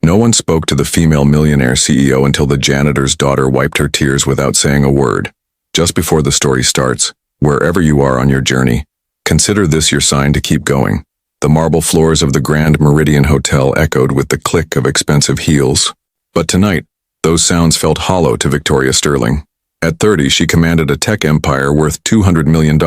No one spoke to the female millionaire CEO until the janitor's daughter wiped her tears without saying a word. Just before the story starts, wherever you are on your journey, consider this your sign to keep going. The marble floors of the Grand Meridian Hotel echoed with the click of expensive heels. But tonight, those sounds felt hollow to Victoria Sterling. At 30, she commanded a tech empire worth $200 million,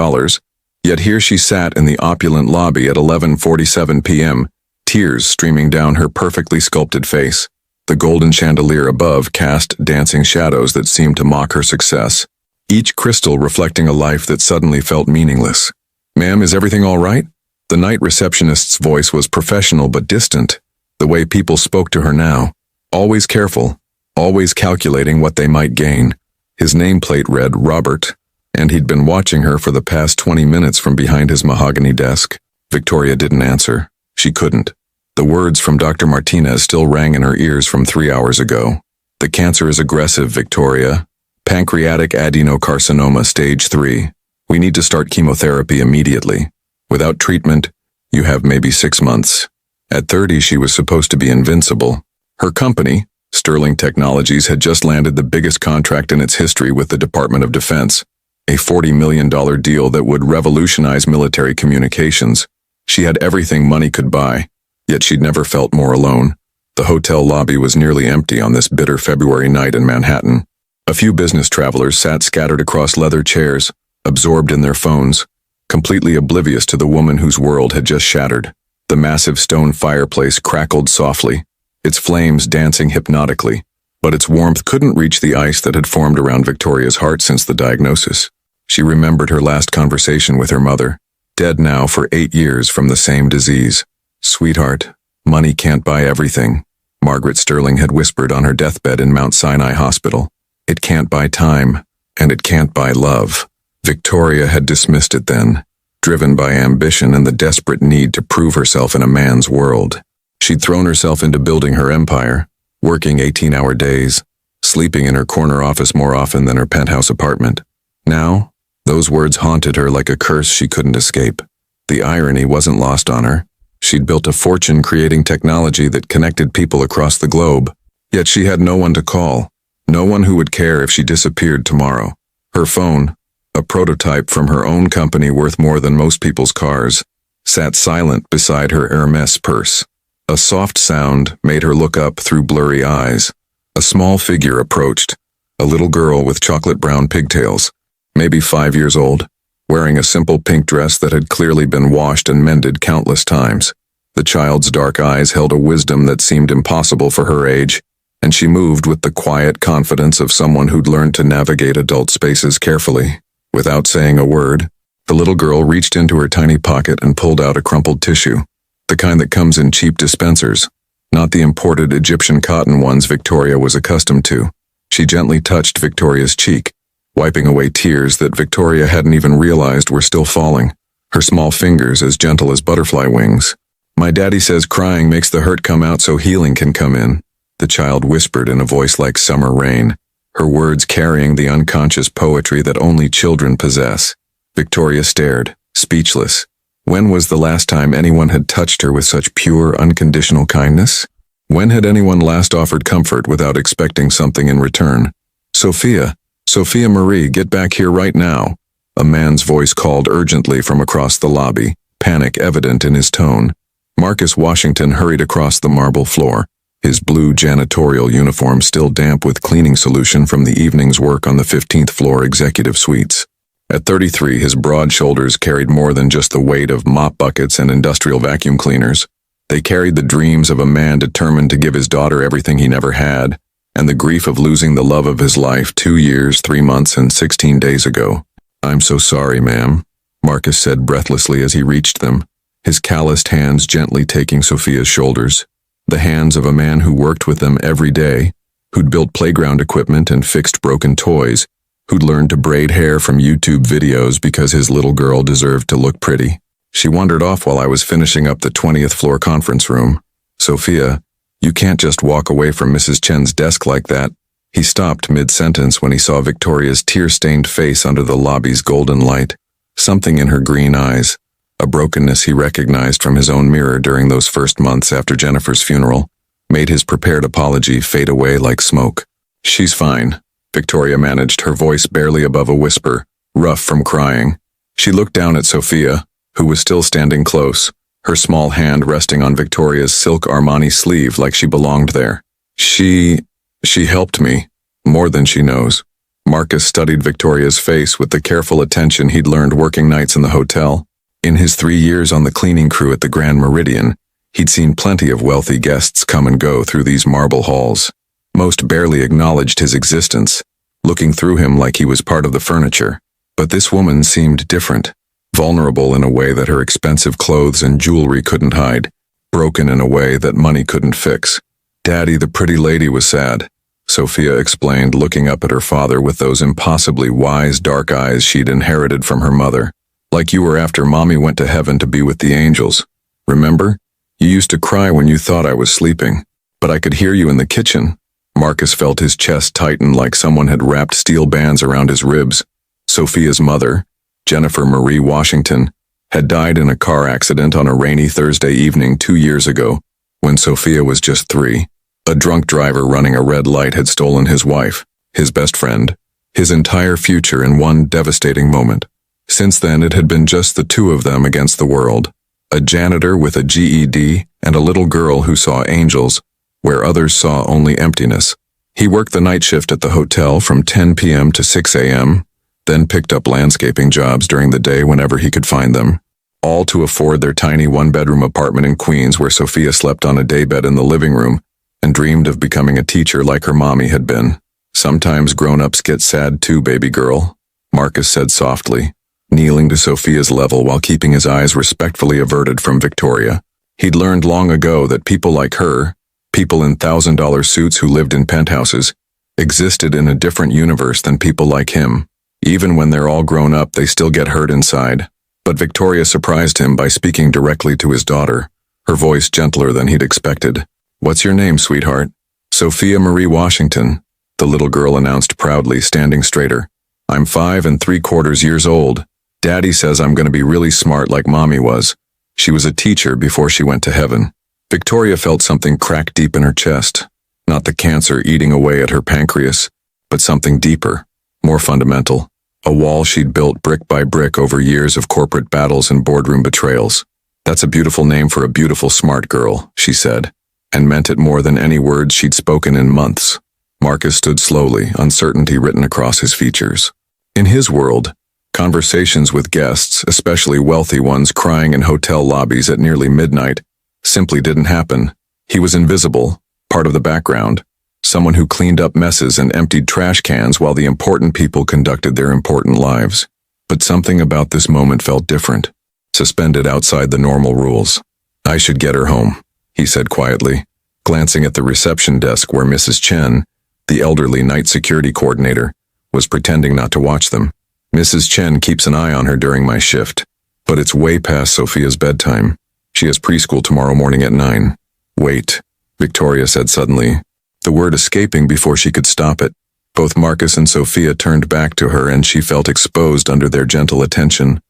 yet here she sat in the opulent lobby at 11:47 p.m., tears streaming down her perfectly sculpted face. The golden chandelier above cast dancing shadows that seemed to mock her success, each crystal reflecting a life that suddenly felt meaningless. "Ma'am, is everything all right?" The night receptionist's voice was professional but distant, the way people spoke to her now. Always careful, always calculating what they might gain. His nameplate read Robert, and he'd been watching her for the past 20 minutes from behind his mahogany desk. Victoria didn't answer. She couldn't. The words from Dr. Martinez still rang in her ears from 3 hours ago. "The cancer is aggressive, Victoria. Pancreatic adenocarcinoma stage 3. We need to start chemotherapy immediately. Without treatment, you have maybe 6 months." At 30, she was supposed to be invincible. Her company, Sterling Technologies, had just landed the biggest contract in its history with the Department of Defense, a $40 million deal that would revolutionize military communications. She had everything money could buy, yet she'd never felt more alone. The hotel lobby was nearly empty on this bitter February night in Manhattan. A few business travelers sat scattered across leather chairs, absorbed in their phones, completely oblivious to the woman whose world had just shattered. The massive stone fireplace crackled softly, its flames dancing hypnotically, but its warmth couldn't reach the ice that had formed around Victoria's heart since the diagnosis. She remembered her last conversation with her mother, dead now for 8 years from the same disease. "Sweetheart, money can't buy everything," Margaret Sterling had whispered on her deathbed in Mount Sinai Hospital. "It can't buy time, and it can't buy love." Victoria had dismissed it then, driven by ambition and the desperate need to prove herself in a man's world. She'd thrown herself into building her empire, working 18-hour days, sleeping in her corner office more often than her penthouse apartment. Now, those words haunted her like a curse she couldn't escape. The irony wasn't lost on her. She'd built a fortune creating technology that connected people across the globe, yet she had no one to call, no one who would care if she disappeared tomorrow. Her phone, a prototype from her own company worth more than most people's cars, sat silent beside her Hermes purse. A soft sound made her look up through blurry eyes. A small figure approached, a little girl with chocolate-brown pigtails, maybe 5 years old, wearing a simple pink dress that had clearly been washed and mended countless times. The child's dark eyes held a wisdom that seemed impossible for her age, and she moved with the quiet confidence of someone who'd learned to navigate adult spaces carefully. Without saying a word, the little girl reached into her tiny pocket and pulled out a crumpled tissue, the kind that comes in cheap dispensers, not the imported Egyptian cotton ones Victoria was accustomed to. She gently touched Victoria's cheek, wiping away tears that Victoria hadn't even realized were still falling, her small fingers as gentle as butterfly wings. "My daddy says crying makes the hurt come out so healing can come in," the child whispered in a voice like summer rain, her words carrying the unconscious poetry that only children possess. Victoria stared, speechless. When was the last time anyone had touched her with such pure, unconditional kindness? When had anyone last offered comfort without expecting something in return? "Sophia, Sophia Marie, get back here right now," a man's voice called urgently from across the lobby, panic evident in his tone. Marcus Washington hurried across the marble floor, his blue janitorial uniform still damp with cleaning solution from the evening's work on the 15th floor executive suites. At 33, his broad shoulders carried more than just the weight of mop buckets and industrial vacuum cleaners. They carried the dreams of a man determined to give his daughter everything he never had, and the grief of losing the love of his life 2 years, 3 months, and 16 days ago. "I'm so sorry, ma'am," Marcus said breathlessly as he reached them, his calloused hands gently taking Sophia's shoulders, the hands of a man who worked with them every day, who'd built playground equipment and fixed broken toys, who'd learned to braid hair from YouTube videos because his little girl deserved to look pretty. "She wandered off while I was finishing up the 20th floor conference room. Sophia, you can't just walk away from Mrs. Chen's desk like that." He stopped mid-sentence when he saw Victoria's tear-stained face under the lobby's golden light. Something in her green eyes, a brokenness he recognized from his own mirror during those first months after Jennifer's funeral, made his prepared apology fade away like smoke. "She's fine," Victoria managed, her voice barely above a whisper, rough from crying. She looked down at Sophia, who was still standing close, her small hand resting on Victoria's silk Armani sleeve like she belonged there. She helped me, more than she knows." Marcus studied Victoria's face with the careful attention he'd learned working nights in the hotel. In his 3 years on the cleaning crew at the Grand Meridian, he'd seen plenty of wealthy guests come and go through these marble halls. Most barely acknowledged his existence, looking through him like he was part of the furniture. But this woman seemed different, vulnerable in a way that her expensive clothes and jewelry couldn't hide, broken in a way that money couldn't fix. "Daddy, the pretty lady, was sad," Sophia explained, looking up at her father with those impossibly wise dark eyes she'd inherited from her mother. "Like you were after Mommy went to heaven to be with the angels. Remember? You used to cry when you thought I was sleeping, but I could hear you in the kitchen." Marcus felt his chest tighten like someone had wrapped steel bands around his ribs. Sophia's mother, Jennifer Marie Washington, had died in a car accident on a rainy Thursday evening 2 years ago, when Sophia was just 3. A drunk driver running a red light had stolen his wife, his best friend, his entire future in one devastating moment. Since then, it had been just the two of them against the world. A janitor with a GED and a little girl who saw angels, where others saw only emptiness. He worked the night shift at the hotel from 10 p.m. to 6 a.m., then picked up landscaping jobs during the day whenever he could find them, all to afford their tiny one-bedroom apartment in Queens where Sophia slept on a daybed in the living room and dreamed of becoming a teacher like her mommy had been. "Sometimes grown-ups get sad too, baby girl," Marcus said softly, kneeling to Sophia's level while keeping his eyes respectfully averted from Victoria. He'd learned long ago that people like her, people in $1,000 suits who lived in penthouses, existed in a different universe than people like him. Even when they're all grown up, they still get hurt inside. But Victoria surprised him by speaking directly to his daughter, her voice gentler than he'd expected. "What's your name, sweetheart?" "Sophia Marie Washington," the little girl announced proudly, standing straighter. "I'm 5 3/4 years old. Daddy says I'm going to be really smart like Mommy was. She was a teacher before she went to heaven." Victoria felt something crack deep in her chest. Not the cancer eating away at her pancreas, but something deeper, more fundamental. A wall she'd built brick by brick over years of corporate battles and boardroom betrayals. "That's a beautiful name for a beautiful smart girl," she said, and meant it more than any words she'd spoken in months. Marcus stood slowly, uncertainty written across his features. In his world, conversations with guests, especially wealthy ones crying in hotel lobbies at nearly midnight, simply didn't happen. He was invisible, part of the background, someone who cleaned up messes and emptied trash cans while the important people conducted their important lives. But something about this moment felt different, suspended outside the normal rules. "I should get her home," he said quietly, glancing at the reception desk where Mrs. Chen, the elderly night security coordinator, was pretending not to watch them. "Mrs. Chen keeps an eye on her during my shift, but it's way past Sophia's bedtime. She has preschool tomorrow morning at 9. "Wait," Victoria said suddenly, the word escaping before she could stop it. Both Marcus and Sophia turned back to her and she felt exposed under their gentle attention.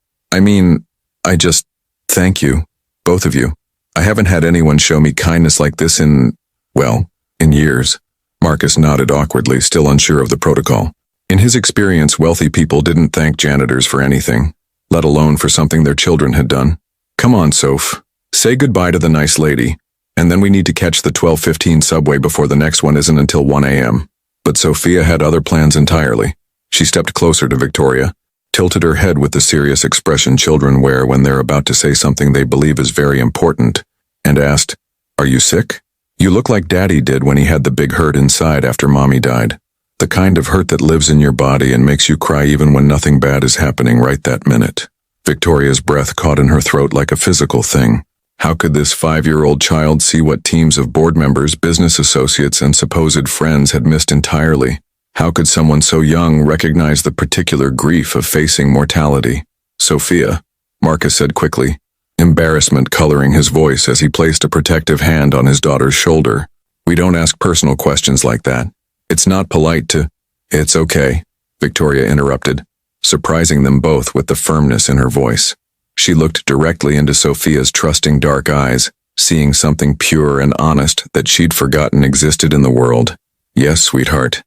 Thank you, both of you. I haven't had anyone show me kindness like this in years." Marcus nodded awkwardly, still unsure of the protocol. In his experience, wealthy people didn't thank janitors for anything, let alone for something their children had done. "Come on, Soph. Say goodbye to the nice lady, and then we need to catch the 12:15 subway before the next one isn't until 1 a.m. But Sophia had other plans entirely. She stepped closer to Victoria, tilted her head with the serious expression children wear when they're about to say something they believe is very important, and asked, "Are you sick? You look like Daddy did when he had the big hurt inside after Mommy died. The kind of hurt that lives in your body and makes you cry even when nothing bad is happening right that minute." Victoria's breath caught in her throat like a physical thing. How could this 5-year-old child see what teams of board members, business associates, and supposed friends had missed entirely? How could someone so young recognize the particular grief of facing mortality? "Sophia," Marcus said quickly, embarrassment coloring his voice as he placed a protective hand on his daughter's shoulder. "We don't ask personal questions like that. It's not polite to—" "It's okay," Victoria interrupted, surprising them both with the firmness in her voice. She looked directly into Sophia's trusting dark eyes, seeing something pure and honest that she'd forgotten existed in the world. Yes, sweetheart.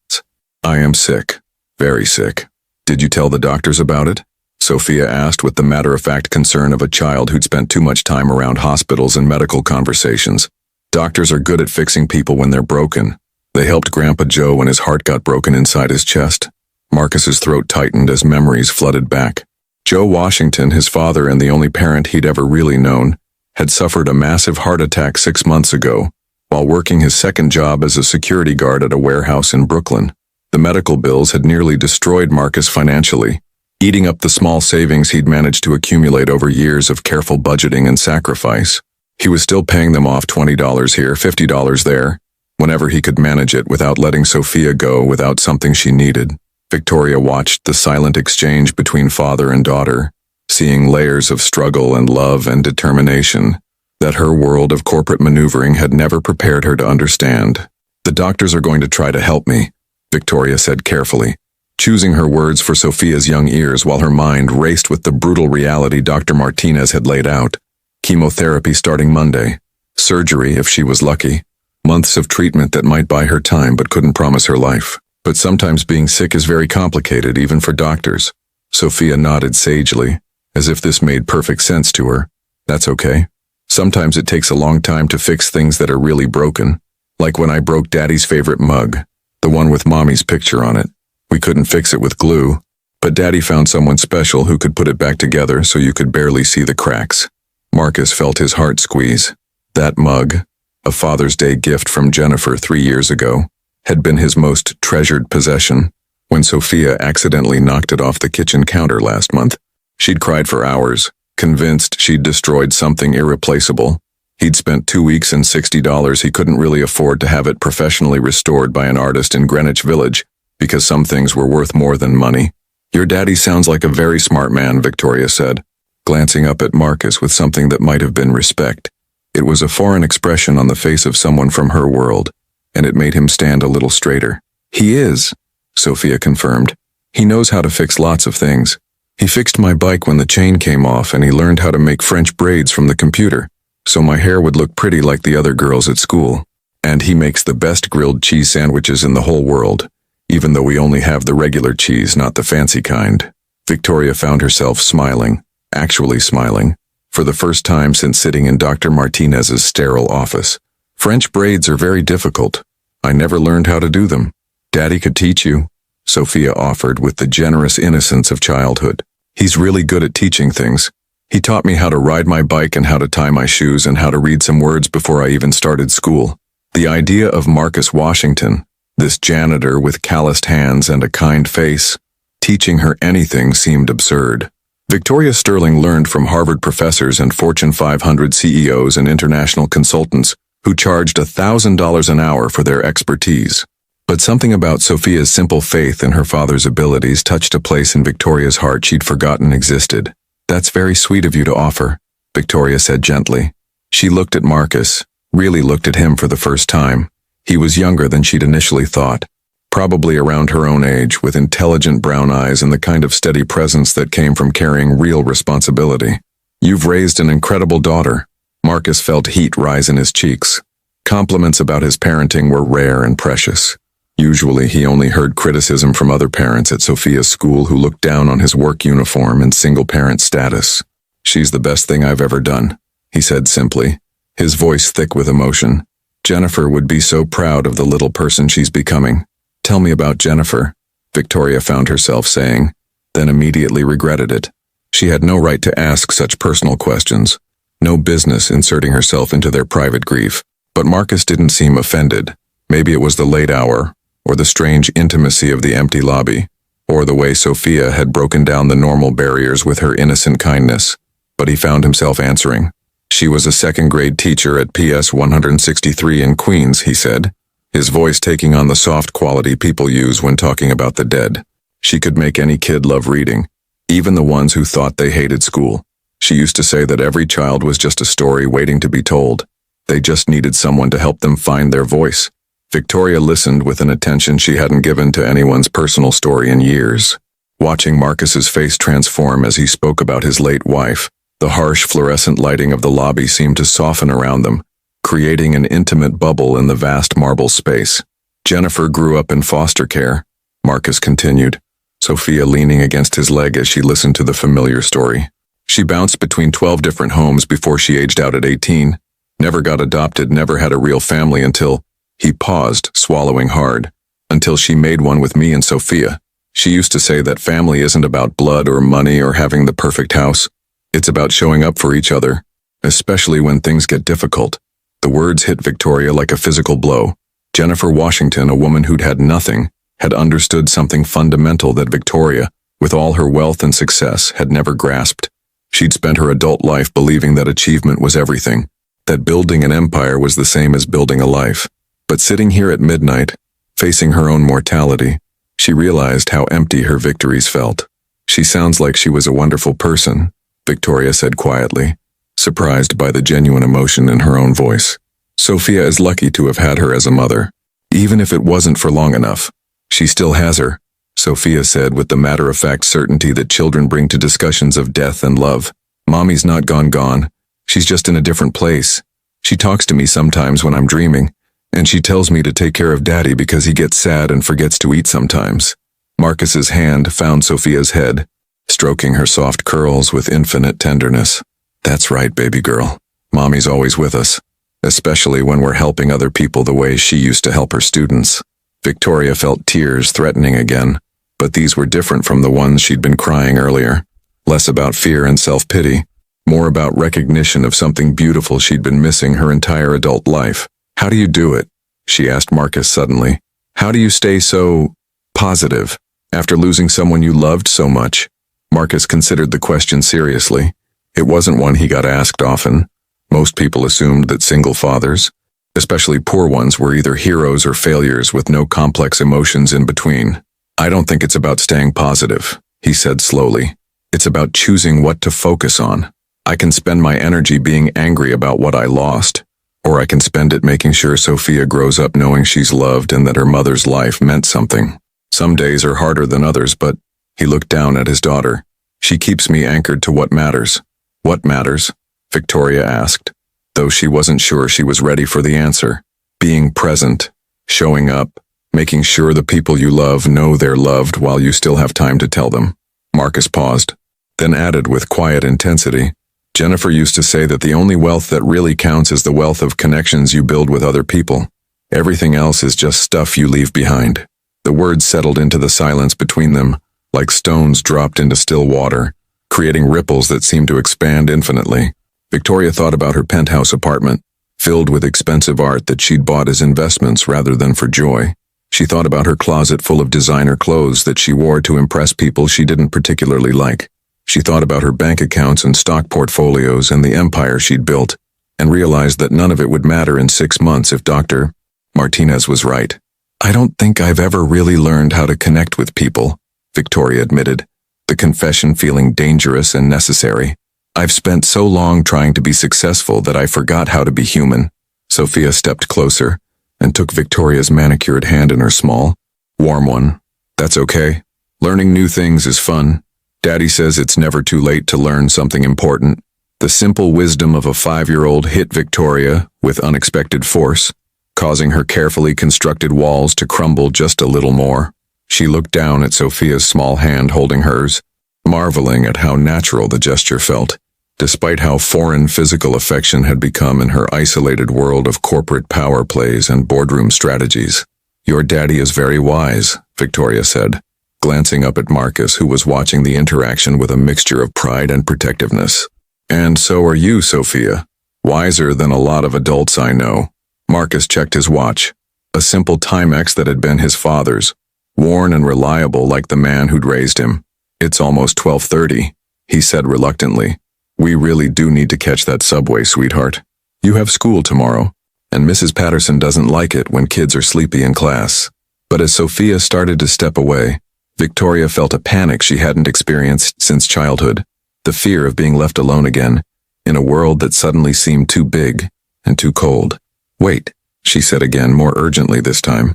I am sick. Very sick. Did you tell the doctors about it? Sophia asked with the matter-of-fact concern of a child who'd spent too much time around hospitals and medical conversations. Doctors are good at fixing people when they're broken. They helped Grandpa Joe when his heart got broken inside his chest. Marcus's throat tightened as memories flooded back. Joe Washington, his father and the only parent he'd ever really known, had suffered a massive heart attack 6 months ago while working his second job as a security guard at a warehouse in Brooklyn. The medical bills had nearly destroyed Marcus financially, eating up the small savings he'd managed to accumulate over years of careful budgeting and sacrifice. He was still paying them off $20 here, $50 there, whenever he could manage it without letting Sophia go without something she needed. Victoria watched the silent exchange between father and daughter, seeing layers of struggle and love and determination that her world of corporate maneuvering had never prepared her to understand. The doctors are going to try to help me, Victoria said carefully, choosing her words for Sophia's young ears while her mind raced with the brutal reality Dr. Martinez had laid out. Chemotherapy starting Monday, surgery if she was lucky, months of treatment that might buy her time but couldn't promise her life. But sometimes being sick is very complicated, even for doctors. Sophia nodded sagely, as if this made perfect sense to her. That's okay. Sometimes it takes a long time to fix things that are really broken. Like when I broke Daddy's favorite mug, the one with Mommy's picture on it. We couldn't fix it with glue, but Daddy found someone special who could put it back together so you could barely see the cracks. Marcus felt his heart squeeze. That mug, a Father's Day gift from Jennifer 3 years ago, had been his most treasured possession. When Sophia accidentally knocked it off the kitchen counter last month, she'd cried for hours, convinced she'd destroyed something irreplaceable. He'd spent 2 weeks and $60 he couldn't really afford to have it professionally restored by an artist in Greenwich Village, because some things were worth more than money. Your daddy sounds like a very smart man, Victoria said, glancing up at Marcus with something that might have been respect. It was a foreign expression on the face of someone from her world, and it made him stand a little straighter. He is, Sophia confirmed. He knows how to fix lots of things. He fixed my bike when the chain came off, and he learned how to make French braids from the computer, so my hair would look pretty like the other girls at school. And he makes the best grilled cheese sandwiches in the whole world, even though we only have the regular cheese, not the fancy kind. Victoria found herself smiling, actually smiling, for the first time since sitting in Dr. Martinez's sterile office. French braids are very difficult. I never learned how to do them. Daddy could teach you, Sophia offered with the generous innocence of childhood. He's really good at teaching things. He taught me how to ride my bike and how to tie my shoes and how to read some words before I even started school. The idea of Marcus Washington, this janitor with calloused hands and a kind face, teaching her anything seemed absurd. Victoria Sterling learned from Harvard professors and Fortune 500 CEOs and international consultants who charged $1,000 an hour for their expertise. But something about Sophia's simple faith in her father's abilities touched a place in Victoria's heart she'd forgotten existed. That's very sweet of you to offer, Victoria said gently. She looked at Marcus, really looked at him for the first time. He was younger than she'd initially thought, probably around her own age, with intelligent brown eyes and the kind of steady presence that came from carrying real responsibility. You've raised an incredible daughter. Marcus felt heat rise in his cheeks. Compliments about his parenting were rare and precious. Usually he only heard criticism from other parents at Sophia's school who looked down on his work uniform and single-parent status. She's the best thing I've ever done, he said simply, his voice thick with emotion. Jennifer would be so proud of the little person she's becoming. Tell me about Jennifer, Victoria found herself saying, then immediately regretted it. She had no right to ask such personal questions, no business inserting herself into their private grief. But Marcus didn't seem offended. Maybe it was the late hour, or the strange intimacy of the empty lobby, or the way Sophia had broken down the normal barriers with her innocent kindness. But he found himself answering. She was a second-grade teacher at PS 163 in Queens, he said, his voice taking on the soft quality people use when talking about the dead. She could make any kid love reading, even the ones who thought they hated school. She used to say that every child was just a story waiting to be told. They just needed someone to help them find their voice. Victoria listened with an attention she hadn't given to anyone's personal story in years. Watching Marcus's face transform as he spoke about his late wife, The harsh fluorescent lighting of the lobby seemed to soften around them, creating an intimate bubble in the vast marble space. Jennifer grew up in foster care, Marcus continued, Sophia leaning against his leg as she listened to the familiar story. She bounced between 12 different homes before she aged out at 18, never got adopted, never had a real family until, he paused, swallowing hard, until she made one with me and Sophia. She used to say that family isn't about blood or money or having the perfect house. It's about showing up for each other, especially when things get difficult. The words hit Victoria like a physical blow. Jennifer Washington, a woman who'd had nothing, had understood something fundamental that Victoria, with all her wealth and success, had never grasped. She'd spent her adult life believing that achievement was everything, that building an empire was the same as building a life. But sitting here at midnight, facing her own mortality, she realized how empty her victories felt. She sounds like she was a wonderful person, Victoria said quietly, surprised by the genuine emotion in her own voice. Sophia is lucky to have had her as a mother, even if it wasn't for long enough. She still has her, Sophia said with the matter-of-fact certainty that children bring to discussions of death and love. Mommy's not gone. She's just in a different place. She talks to me sometimes when I'm dreaming, and she tells me to take care of Daddy because he gets sad and forgets to eat sometimes. Marcus's hand found Sophia's head, stroking her soft curls with infinite tenderness. That's right, baby girl. Mommy's always with us, especially when we're helping other people the way she used to help her students. Victoria felt tears threatening again, but these were different from the ones she'd been crying earlier. Less about fear and self-pity, more about recognition of something beautiful she'd been missing her entire adult life. How do you do it? She asked Marcus suddenly. How do you stay so positive after losing someone you loved so much? Marcus considered the question seriously. It wasn't one he got asked often. Most people assumed that single fathers, especially poor ones, were either heroes or failures with no complex emotions in between. I don't think it's about staying positive, he said slowly. It's about choosing what to focus on. I can spend my energy being angry about what I lost, or I can spend it making sure Sophia grows up knowing she's loved and that her mother's life meant something. Some days are harder than others, but he looked down at his daughter. She keeps me anchored to what matters. What matters? Victoria asked, though she wasn't sure she was ready for the answer. Being present, showing up, making sure the people you love know they're loved while you still have time to tell them. Marcus paused, then added with quiet intensity, Jennifer used to say that the only wealth that really counts is the wealth of connections you build with other people. Everything else is just stuff you leave behind. The words settled into the silence between them, like stones dropped into still water, creating ripples that seemed to expand infinitely. Victoria thought about her penthouse apartment, filled with expensive art that she'd bought as investments rather than for joy. She thought about her closet full of designer clothes that she wore to impress people she didn't particularly like. She thought about her bank accounts and stock portfolios and the empire she'd built, and realized that none of it would matter in 6 months if Dr. Martinez was right. I don't think I've ever really learned how to connect with people, Victoria admitted, the confession feeling dangerous and necessary. I've spent so long trying to be successful that I forgot how to be human. Sophia stepped closer and took Victoria's manicured hand in her small, warm one. That's okay. Learning new things is fun. Daddy says it's never too late to learn something important. The simple wisdom of a 5-year-old hit Victoria with unexpected force, causing her carefully constructed walls to crumble just a little more. She looked down at Sophia's small hand holding hers, marveling at how natural the gesture felt, despite how foreign physical affection had become in her isolated world of corporate power plays and boardroom strategies. Your daddy is very wise, Victoria said, glancing up at Marcus, who was watching the interaction with a mixture of pride and protectiveness. And so are you, Sophia. Wiser than a lot of adults I know. Marcus checked his watch, a simple Timex that had been his father's, worn and reliable like the man who'd raised him. It's almost 12:30, he said reluctantly. We really do need to catch that subway, sweetheart. You have school tomorrow, and Mrs. Patterson doesn't like it when kids are sleepy in class. But as Sophia started to step away, Victoria felt a panic she hadn't experienced since childhood, the fear of being left alone again, in a world that suddenly seemed too big and too cold. Wait, she said again, more urgently this time.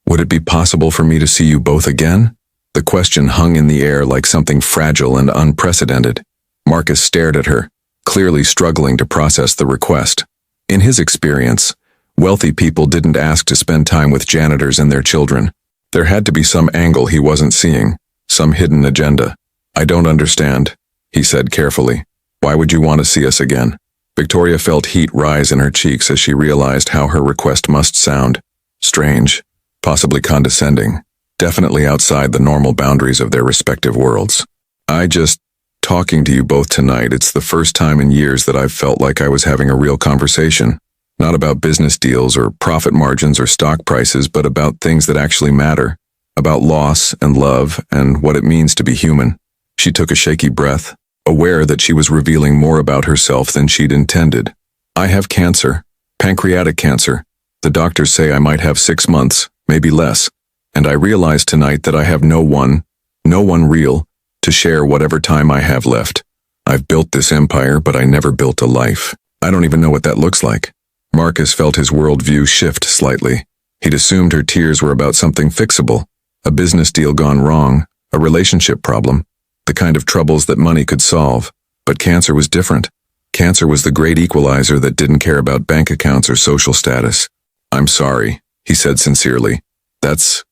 Would it be possible for me to see you both again? The question hung in the air like something fragile and unprecedented. Marcus stared at her, clearly struggling to process the request. In his experience, wealthy people didn't ask to spend time with janitors and their children. There had to be some angle he wasn't seeing, some hidden agenda. "I don't understand," he said carefully. "Why would you want to see us again?" Victoria felt heat rise in her cheeks as she realized how her request must sound. Strange, possibly condescending, definitely outside the normal boundaries of their respective worlds. Talking to you both tonight, it's the first time in years that I've felt like I was having a real conversation. Not about business deals or profit margins or stock prices, but about things that actually matter. About loss and love and what it means to be human. She took a shaky breath, aware that she was revealing more about herself than she'd intended. "I have cancer, pancreatic cancer. The doctors say I might have 6 months, maybe less. And I realize tonight that I have no one real, to share whatever time I have left. I've built this empire, but I never built a life. I don't even know what that looks like." Marcus felt his worldview shift slightly. He'd assumed her tears were about something fixable, a business deal gone wrong, a relationship problem, the kind of troubles that money could solve. But cancer was different. Cancer was the great equalizer that didn't care about bank accounts or social status. "I'm sorry," he said sincerely. That's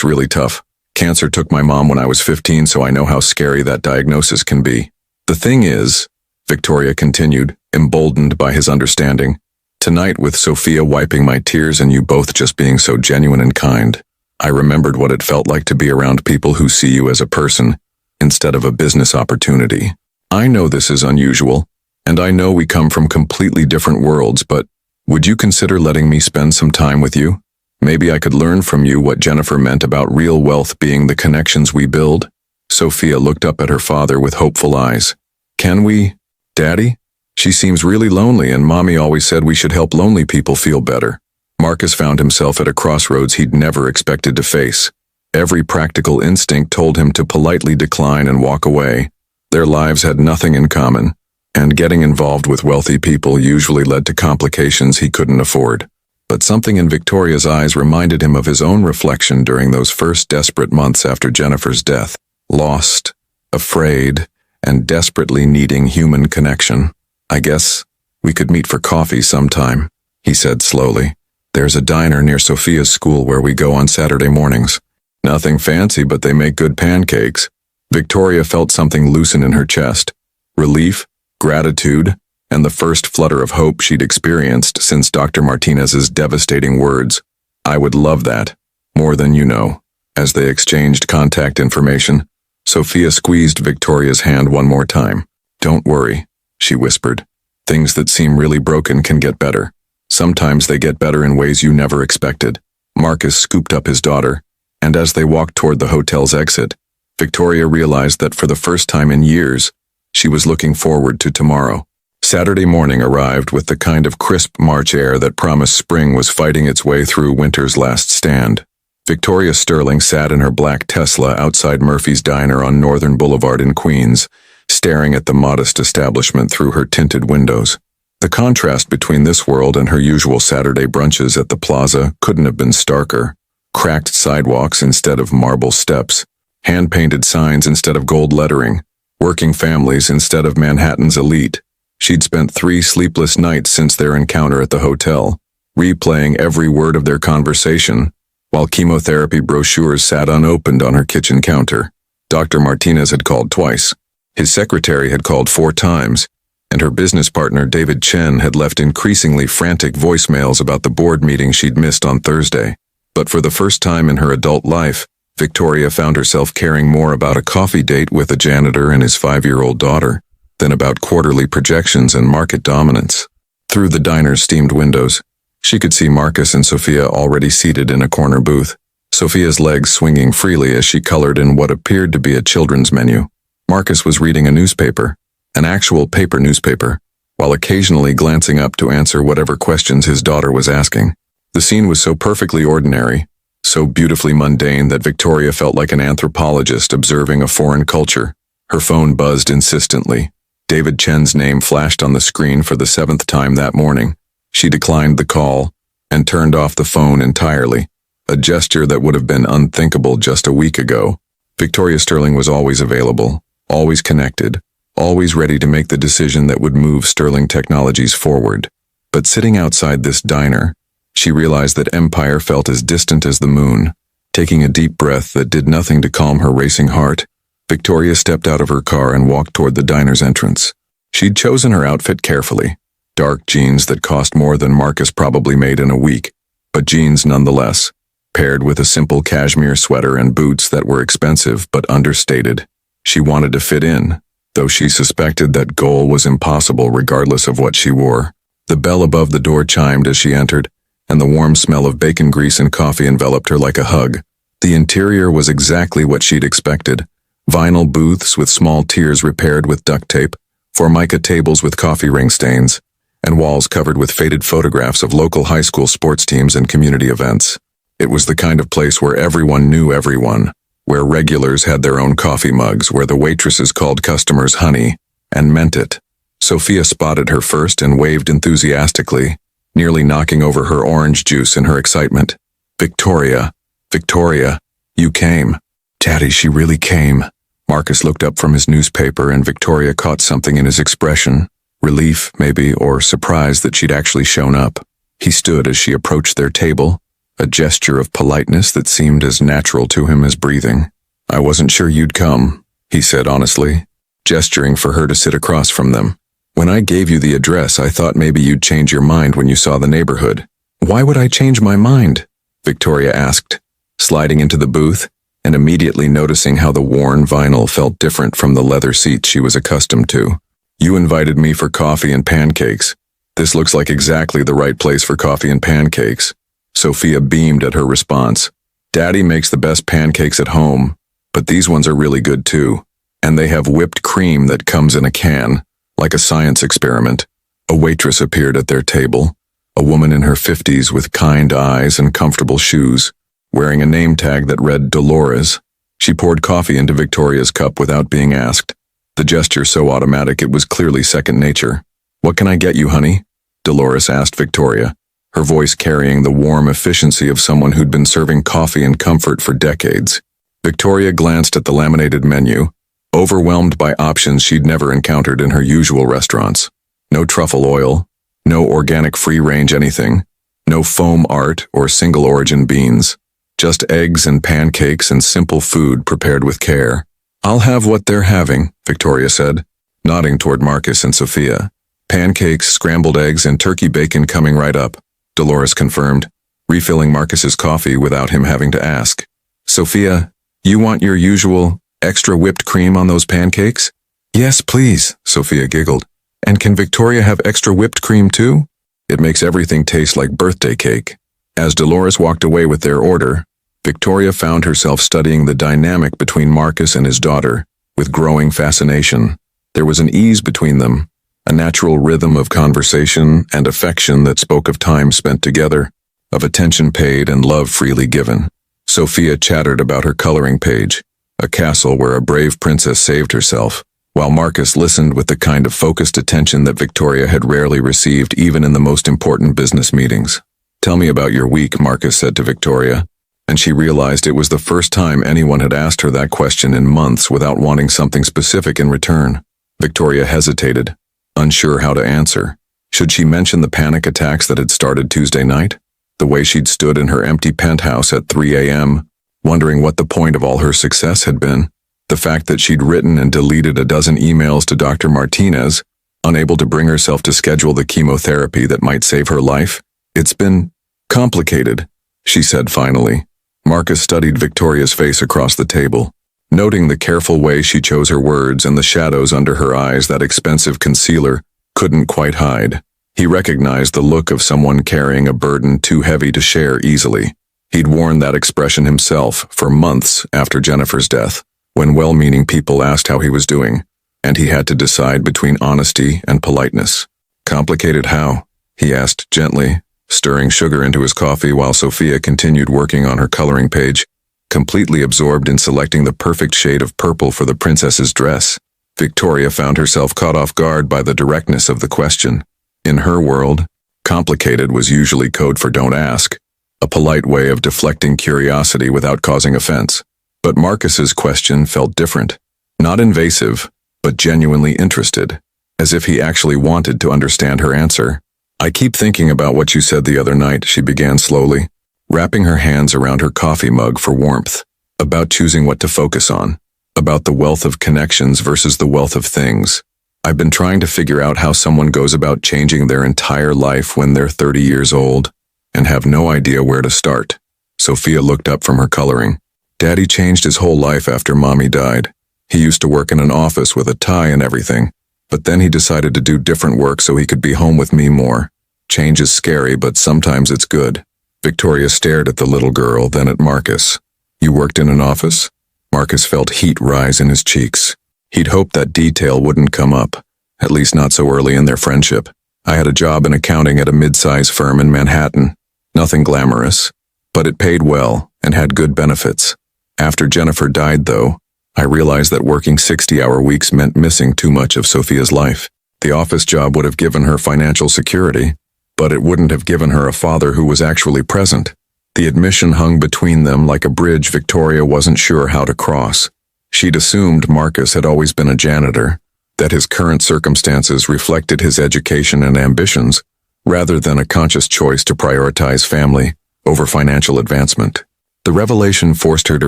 really tough. Cancer took my mom when I was 15, so I know how scary that diagnosis can be. The thing is," Victoria continued, emboldened by his understanding, "tonight with Sophia wiping my tears and you both just being so genuine and kind, I remembered what it felt like to be around people who see you as a person, instead of a business opportunity. I know this is unusual, and I know we come from completely different worlds, but would you consider letting me spend some time with you? Maybe I could learn from you what Jennifer meant about real wealth being the connections we build." Sophia looked up at her father with hopeful eyes. "Can we, Daddy? She seems really lonely and Mommy always said we should help lonely people feel better." Marcus found himself at a crossroads he'd never expected to face. Every practical instinct told him to politely decline and walk away. Their lives had nothing in common, and getting involved with wealthy people usually led to complications he couldn't afford. But something in Victoria's eyes reminded him of his own reflection during those first desperate months after Jennifer's death. Lost, afraid, and desperately needing human connection. "I guess we could meet for coffee sometime," he said slowly. "There's a diner near Sophia's school where we go on Saturday mornings. Nothing fancy, but they make good pancakes." Victoria felt something loosen in her chest. Relief, gratitude, and the first flutter of hope she'd experienced since Dr. Martinez's devastating words, "I would love that, more than you know." As they exchanged contact information, Sophia squeezed Victoria's hand one more time. "Don't worry," she whispered. "Things that seem really broken can get better. Sometimes they get better in ways you never expected." Marcus scooped up his daughter, and as they walked toward the hotel's exit, Victoria realized that for the first time in years, she was looking forward to tomorrow. Saturday morning arrived with the kind of crisp March air that promised spring was fighting its way through winter's last stand. Victoria Sterling sat in her black Tesla outside Murphy's Diner on Northern Boulevard in Queens, staring at the modest establishment through her tinted windows. The contrast between this world and her usual Saturday brunches at the plaza couldn't have been starker. Cracked sidewalks instead of marble steps, hand-painted signs instead of gold lettering, working families instead of Manhattan's elite. She'd spent 3 sleepless nights since their encounter at the hotel, replaying every word of their conversation, while chemotherapy brochures sat unopened on her kitchen counter. Dr. Martinez had called twice. His secretary had called 4 times, and her business partner David Chen had left increasingly frantic voicemails about the board meeting she'd missed on Thursday. But for the first time in her adult life, Victoria found herself caring more about a coffee date with a janitor and his 5-year-old daughter than about quarterly projections and market dominance. Through the diner's steamed windows, she could see Marcus and Sophia already seated in a corner booth, Sophia's legs swinging freely as she colored in what appeared to be a children's menu. Marcus was reading a newspaper, an actual paper newspaper, while occasionally glancing up to answer whatever questions his daughter was asking. The scene was so perfectly ordinary, so beautifully mundane that Victoria felt like an anthropologist observing a foreign culture. Her phone buzzed insistently. David Chen's name flashed on the screen for the 7th time that morning. She declined the call and turned off the phone entirely, a gesture that would have been unthinkable just a week ago. Victoria Sterling was always available, always connected, always ready to make the decision that would move Sterling Technologies forward. But sitting outside this diner, she realized that Empire felt as distant as the moon. Taking a deep breath that did nothing to calm her racing heart, Victoria stepped out of her car and walked toward the diner's entrance. She'd chosen her outfit carefully. Dark jeans that cost more than Marcus probably made in a week, but jeans nonetheless, paired with a simple cashmere sweater and boots that were expensive but understated. She wanted to fit in, though she suspected that goal was impossible regardless of what she wore. The bell above the door chimed as she entered, and the warm smell of bacon grease and coffee enveloped her like a hug. The interior was exactly what she'd expected. Vinyl booths with small tiers repaired with duct tape, formica tables with coffee ring stains, and walls covered with faded photographs of local high school sports teams and community events. It was the kind of place where everyone knew everyone, where regulars had their own coffee mugs, where the waitresses called customers honey, and meant it. Sophia spotted her first and waved enthusiastically, nearly knocking over her orange juice in her excitement. Victoria, Victoria, you came. Daddy, she really came. Marcus looked up from his newspaper and Victoria caught something in his expression. Relief, maybe, or surprise that she'd actually shown up. He stood as she approached their table, a gesture of politeness that seemed as natural to him as breathing. I wasn't sure you'd come, he said honestly, gesturing for her to sit across from them. When I gave you the address, I thought maybe you'd change your mind when you saw the neighborhood. Why would I change my mind? Victoria asked, sliding into the booth and immediately noticing how the worn vinyl felt different from the leather seats she was accustomed to. You invited me for coffee and pancakes. This looks like exactly the right place for coffee and pancakes. Sophia beamed at her response. Daddy makes the best pancakes at home, but these ones are really good too. And they have whipped cream that comes in a can, like a science experiment. A waitress appeared at their table, a woman in her 50s with kind eyes and comfortable shoes, wearing a name tag that read Dolores. She poured coffee into Victoria's cup without being asked. The gesture so automatic it was clearly second nature. What can I get you, honey? Dolores asked Victoria, her voice carrying the warm efficiency of someone who'd been serving coffee and comfort for decades. Victoria glanced at the laminated menu, overwhelmed by options she'd never encountered in her usual restaurants. No truffle oil, no organic free-range anything, no foam art or single-origin beans, just eggs and pancakes and simple food prepared with care. I'll have what they're having, Victoria said, nodding toward Marcus and Sophia. Pancakes, scrambled eggs, and turkey bacon coming right up, Dolores confirmed, refilling Marcus's coffee without him having to ask. Sophia, you want your usual extra whipped cream on those pancakes? Yes, please, Sophia giggled. And can Victoria have extra whipped cream too? It makes everything taste like birthday cake. As Dolores walked away with their order, Victoria found herself studying the dynamic between Marcus and his daughter, with growing fascination. There was an ease between them, a natural rhythm of conversation and affection that spoke of time spent together, of attention paid and love freely given. Sophia chattered about her coloring page, a castle where a brave princess saved herself, while Marcus listened with the kind of focused attention that Victoria had rarely received even in the most important business meetings. Tell me about your week, Marcus said to Victoria, and she realized it was the first time anyone had asked her that question in months without wanting something specific in return. Victoria hesitated, unsure how to answer. Should she mention the panic attacks that had started Tuesday night? The way she'd stood in her empty penthouse at 3 a.m., wondering what the point of all her success had been. The fact that she'd written and deleted a dozen emails to Dr. Martinez, unable to bring herself to schedule the chemotherapy that might save her life. It's been complicated, she said finally. Marcus studied Victoria's face across the table, noting the careful way she chose her words and the shadows under her eyes that expensive concealer couldn't quite hide. He recognized the look of someone carrying a burden too heavy to share easily. He'd worn that expression himself for months after Jennifer's death, when well-meaning people asked how he was doing, and he had to decide between honesty and politeness. Complicated how? He asked gently, stirring sugar into his coffee while Sophia continued working on her coloring page, completely absorbed in selecting the perfect shade of purple for the princess's dress. Victoria found herself caught off guard by the directness of the question. In her world, complicated was usually code for don't ask, a polite way of deflecting curiosity without causing offense. But Marcus's question felt different. Not invasive, but genuinely interested, as if he actually wanted to understand her answer. "I keep thinking about what you said the other night," she began slowly, wrapping her hands around her coffee mug for warmth, "about choosing what to focus on, about the wealth of connections versus the wealth of things. I've been trying to figure out how someone goes about changing their entire life when they're 30 years old and have no idea where to start." Sophia looked up from her coloring. "Daddy changed his whole life after Mommy died. He used to work in an office with a tie and everything, but then he decided to do different work so he could be home with me more. Change is scary, but sometimes it's good." Victoria stared at the little girl, then at Marcus. "You worked in an office?" Marcus felt heat rise in his cheeks. He'd hoped that detail wouldn't come up, at least not so early in their friendship. "I had a job in accounting at a mid-size firm in Manhattan. Nothing glamorous, but it paid well and had good benefits. After Jennifer died, though, I realized that working 60-hour weeks meant missing too much of Sophia's life. The office job would have given her financial security, but it wouldn't have given her a father who was actually present. The admission hung between them like a bridge Victoria wasn't sure how to cross. She'd assumed Marcus had always been a janitor, that his current circumstances reflected his education and ambitions, rather than a conscious choice to prioritize family over financial advancement. The revelation forced her to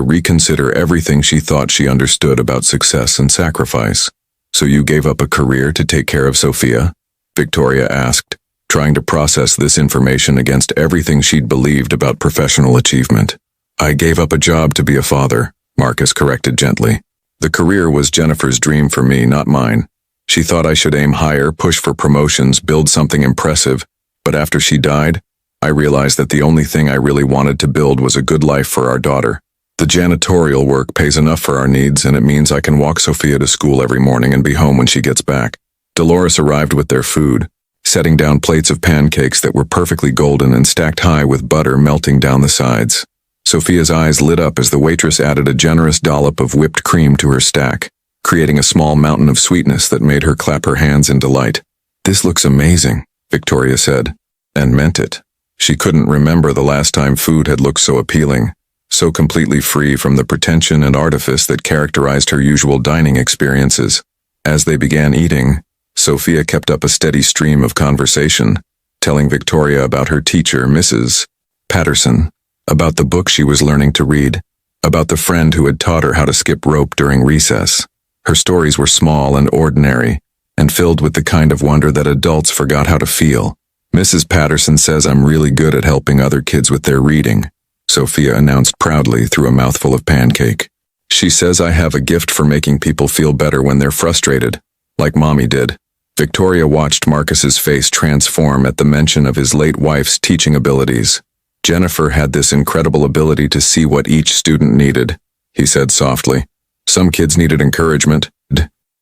reconsider everything she thought she understood about success and sacrifice. "So you gave up a career to take care of Sophia?" Victoria asked, trying to process this information against everything she'd believed about professional achievement. "I gave up a job to be a father," Marcus corrected gently. "The career was Jennifer's dream for me, not mine. She thought I should aim higher, push for promotions, build something impressive, but after she died, I realized that the only thing I really wanted to build was a good life for our daughter. The janitorial work pays enough for our needs, and it means I can walk Sophia to school every morning and be home when she gets back." Dolores arrived with their food, setting down plates of pancakes that were perfectly golden and stacked high with butter melting down the sides. Sophia's eyes lit up as the waitress added a generous dollop of whipped cream to her stack, creating a small mountain of sweetness that made her clap her hands in delight. "This looks amazing," Victoria said, and meant it. She couldn't remember the last time food had looked so appealing, so completely free from the pretension and artifice that characterized her usual dining experiences. As they began eating, Sophia kept up a steady stream of conversation, telling Victoria about her teacher, Mrs. Patterson, about the book she was learning to read, about the friend who had taught her how to skip rope during recess. Her stories were small and ordinary, and filled with the kind of wonder that adults forgot how to feel. "Mrs. Patterson says I'm really good at helping other kids with their reading," Sophia announced proudly through a mouthful of pancake. "She says I have a gift for making people feel better when they're frustrated, like Mommy did." Victoria watched Marcus's face transform at the mention of his late wife's teaching abilities. "Jennifer had this incredible ability to see what each student needed," he said softly. "Some kids needed encouragement,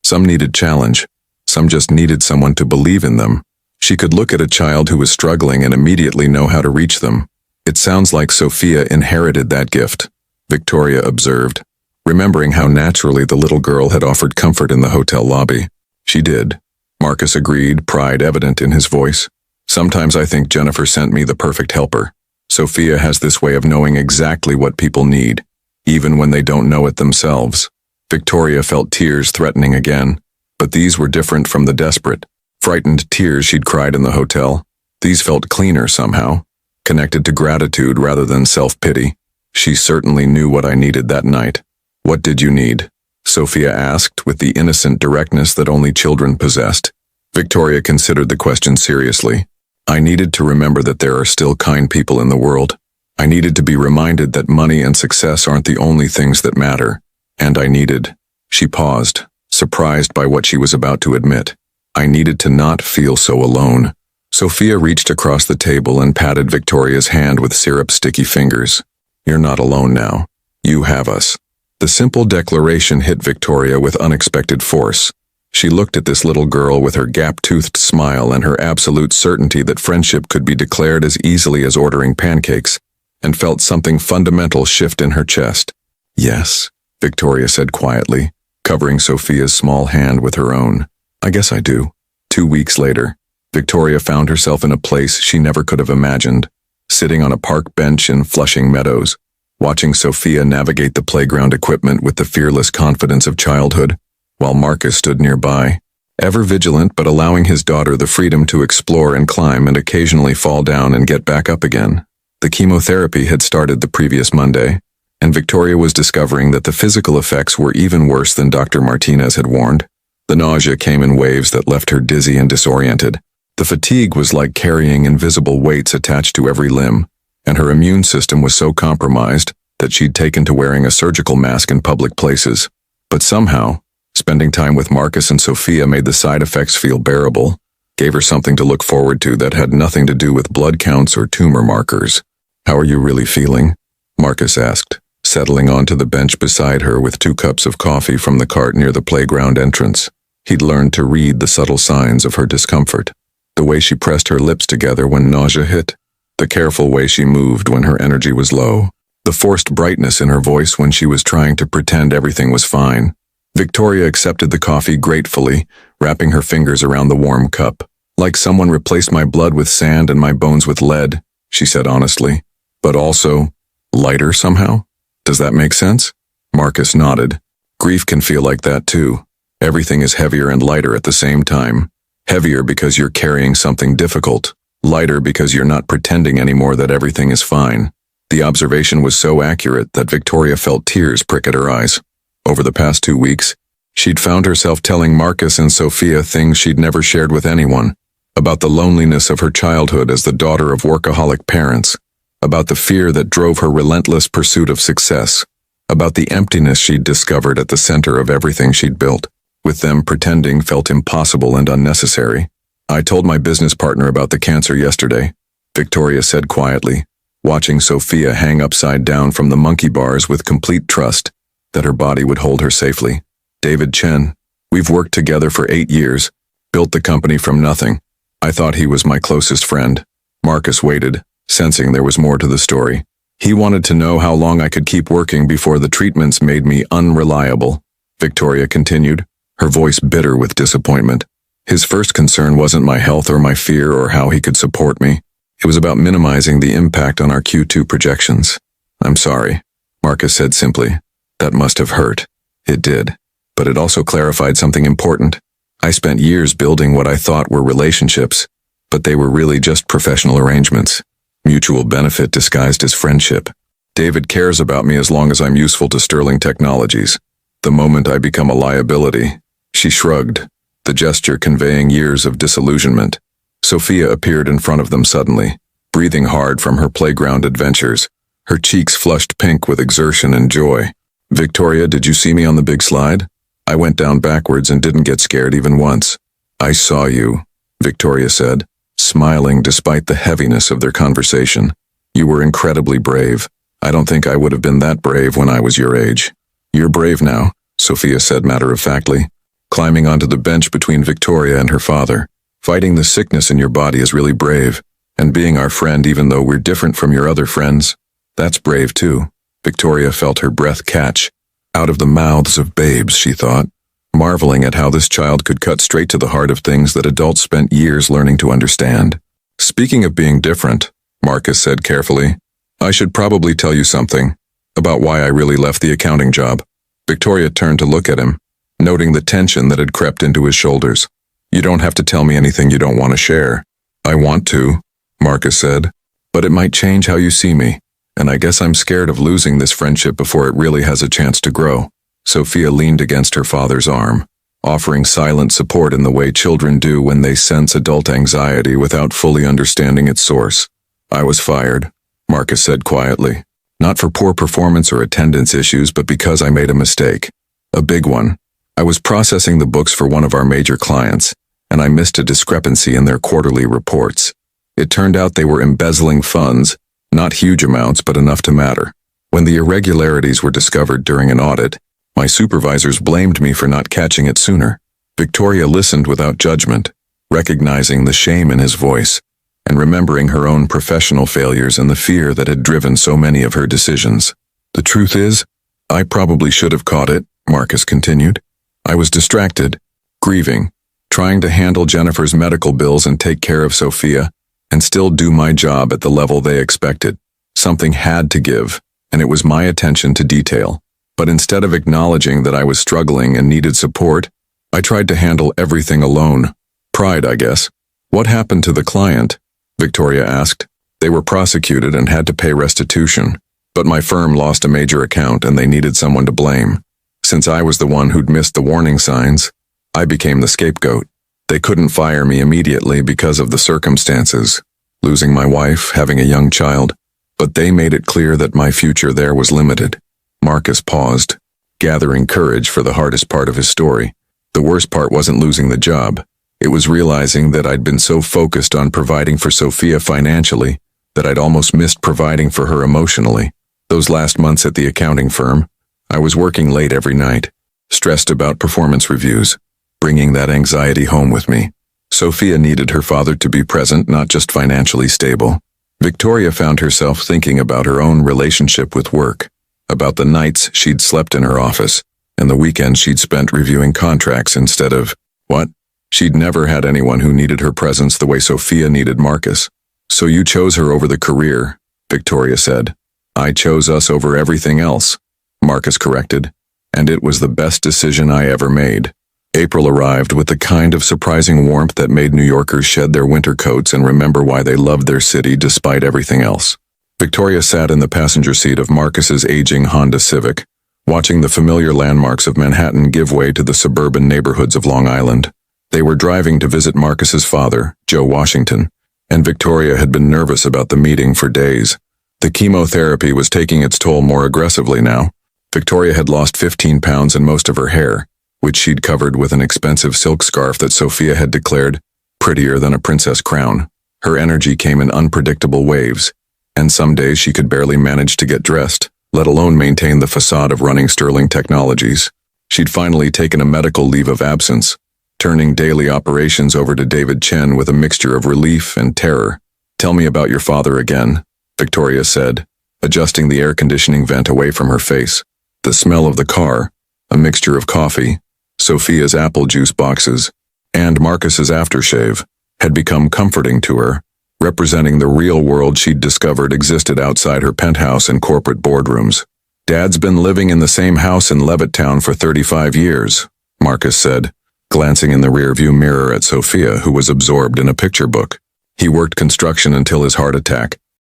some needed challenge, some just needed someone to believe in them. She could look at a child who was struggling and immediately know how to reach them. It sounds like Sophia inherited that gift," Victoria observed, remembering how naturally the little girl had offered comfort in the hotel lobby. "She did," Marcus agreed, pride evident in his voice. "Sometimes I think Jennifer sent me the perfect helper. Sophia has this way of knowing exactly what people need, even when they don't know it themselves." Victoria felt tears threatening again, but these were different from the desperate, frightened tears she'd cried in the hotel. These felt cleaner somehow, connected to gratitude rather than self-pity. "She certainly knew what I needed that night." "What did you need?" Sophia asked with the innocent directness that only children possessed. Victoria considered the question seriously. "I needed to remember that there are still kind people in the world. I needed to be reminded that money and success aren't the only things that matter. And I needed—" She paused, surprised by what she was about to admit. "I needed to not feel so alone." Sophia reached across the table and patted Victoria's hand with syrup-sticky fingers. "You're not alone now. You have us." The simple declaration hit Victoria with unexpected force. She looked at this little girl with her gap-toothed smile and her absolute certainty that friendship could be declared as easily as ordering pancakes, and felt something fundamental shift in her chest. "Yes," Victoria said quietly, covering Sophia's small hand with her own. "I guess I do." 2 weeks later, Victoria found herself in a place she never could have imagined, sitting on a park bench in Flushing Meadows, watching Sophia navigate the playground equipment with the fearless confidence of childhood. while Marcus stood nearby, ever vigilant but allowing his daughter the freedom to explore and climb and occasionally fall down and get back up again. The chemotherapy had started the previous Monday, and Victoria was discovering that the physical effects were even worse than Dr. Martinez had warned. The nausea came in waves that left her dizzy and disoriented. The fatigue was like carrying invisible weights attached to every limb, and her immune system was so compromised that she'd taken to wearing a surgical mask in public places. But somehow, spending time with Marcus and Sophia made the side effects feel bearable, gave her something to look forward to that had nothing to do with blood counts or tumor markers. "How are you really feeling?" Marcus asked, settling onto the bench beside her with 2 cups of coffee from the cart near the playground entrance. He'd learned to read the subtle signs of her discomfort. The way she pressed her lips together when nausea hit, the careful way she moved when her energy was low, the forced brightness in her voice when she was trying to pretend everything was fine. Victoria accepted the coffee gratefully, wrapping her fingers around the warm cup. "Like someone replaced my blood with sand and my bones with lead," she said honestly. "But also, lighter somehow? Does that make sense?" Marcus nodded. "Grief can feel like that too. Everything is heavier and lighter at the same time. Heavier because you're carrying something difficult. Lighter because you're not pretending anymore that everything is fine." The observation was so accurate that Victoria felt tears prick at her eyes. Over the past 2 weeks, she'd found herself telling Marcus and Sophia things she'd never shared with anyone, about the loneliness of her childhood as the daughter of workaholic parents, about the fear that drove her relentless pursuit of success, about the emptiness she'd discovered at the center of everything she'd built. With them, pretending felt impossible and unnecessary. "I told my business partner about the cancer yesterday," Victoria said quietly, watching Sophia hang upside down from the monkey bars with complete trust that her body would hold her safely. "David Chen. We've worked together for 8 years, built the company from nothing. I thought he was my closest friend." Marcus waited, sensing there was more to the story. "He wanted to know how long I could keep working before the treatments made me unreliable," Victoria continued, her voice bitter with disappointment. "His first concern wasn't my health or my fear or how he could support me. It was about minimizing the impact on our Q2 projections." "I'm sorry," Marcus said simply. "That must have hurt." It did, but it also clarified something important. I spent years building what I thought were relationships, but they were really just professional arrangements. Mutual benefit disguised as friendship. David cares about me as long as I'm useful to Sterling Technologies. The moment I become a liability, she shrugged, the gesture conveying years of disillusionment. Sophia appeared in front of them suddenly, breathing hard from her playground adventures, her cheeks flushed pink with exertion and joy. "Victoria, did you see me on the big slide? I went down backwards and didn't get scared even once." "I saw you," Victoria said, smiling despite the heaviness of their conversation. "You were incredibly brave. I don't think I would have been that brave when I was your age." "You're brave now," Sophia said matter-of-factly, climbing onto the bench between Victoria and her father. "Fighting the sickness in your body is really brave, and being our friend even though we're different from your other friends, that's brave too." Victoria felt her breath catch. Out of the mouths of babes, she thought, marveling at how this child could cut straight to the heart of things that adults spent years learning to understand. "Speaking of being different," Marcus said carefully, "I should probably tell you something about why I really left the accounting job." Victoria turned to look at him, noting the tension that had crept into his shoulders. "You don't have to tell me anything you don't want to share." "I want to," Marcus said, "but it might change how you see me, and I guess I'm scared of losing this friendship before it really has a chance to grow." Sophia leaned against her father's arm, offering silent support in the way children do when they sense adult anxiety without fully understanding its source. "I was fired," Marcus said quietly. "Not for poor performance or attendance issues, but because I made a mistake. A big one. I was processing the books for one of our major clients, and I missed a discrepancy in their quarterly reports. It turned out they were embezzling funds, not huge amounts, but enough to matter. When the irregularities were discovered during an audit, my supervisors blamed me for not catching it sooner." Victoria listened without judgment, recognizing the shame in his voice, and remembering her own professional failures and the fear that had driven so many of her decisions. "The truth is, I probably should have caught it," Marcus continued. "I was distracted, grieving, trying to handle Jennifer's medical bills and take care of Sophia, and still do my job at the level they expected. Something had to give, and it was my attention to detail. But instead of acknowledging that I was struggling and needed support, I tried to handle everything alone. Pride, I guess. What happened to the client? Victoria asked. They were prosecuted and had to pay restitution, but my firm lost a major account and they needed someone to blame. Since I was the one who'd missed the warning signs, I became the scapegoat. They couldn't fire me immediately because of the circumstances, losing my wife, having a young child, but they made it clear that my future there was limited. Marcus paused, gathering courage for the hardest part of his story. The worst part wasn't losing the job. It was realizing that I'd been so focused on providing for Sophia financially that I'd almost missed providing for her emotionally. Those last months at the accounting firm, I was working late every night, stressed about performance reviews, bringing that anxiety home with me. Sophia needed her father to be present, not just financially stable. Victoria found herself thinking about her own relationship with work, about the nights she'd slept in her office, and the weekends she'd spent reviewing contracts instead of, what? She'd never had anyone who needed her presence the way Sophia needed Marcus. So you chose her over the career, Victoria said. I chose us over everything else, Marcus corrected, and it was the best decision I ever made. April arrived with the kind of surprising warmth that made New Yorkers shed their winter coats and remember why they loved their city despite everything else. Victoria sat in the passenger seat of Marcus's aging Honda Civic, watching the familiar landmarks of Manhattan give way to the suburban neighborhoods of Long Island. They were driving to visit Marcus's father, Joe Washington, and Victoria had been nervous about the meeting for days. The chemotherapy was taking its toll more aggressively now. Victoria had lost 15 pounds and most of her hair, which she'd covered with an expensive silk scarf that Sophia had declared prettier than a princess crown. Her energy came in unpredictable waves, and some days she could barely manage to get dressed, let alone maintain the facade of running Sterling Technologies. She'd finally taken a medical leave of absence, turning daily operations over to David Chen with a mixture of relief and terror. Tell me about your father again, Victoria said, adjusting the air conditioning vent away from her face. The smell of the car, a mixture of coffee, Sophia's apple juice boxes, and Marcus's aftershave, had become comforting to her, representing the real world she'd discovered existed outside her penthouse and corporate boardrooms. Dad's been living in the same house in Levittown for 35 years, Marcus said, glancing in the rearview mirror at Sophia, who was absorbed in a picture book. He worked construction until his heart attack,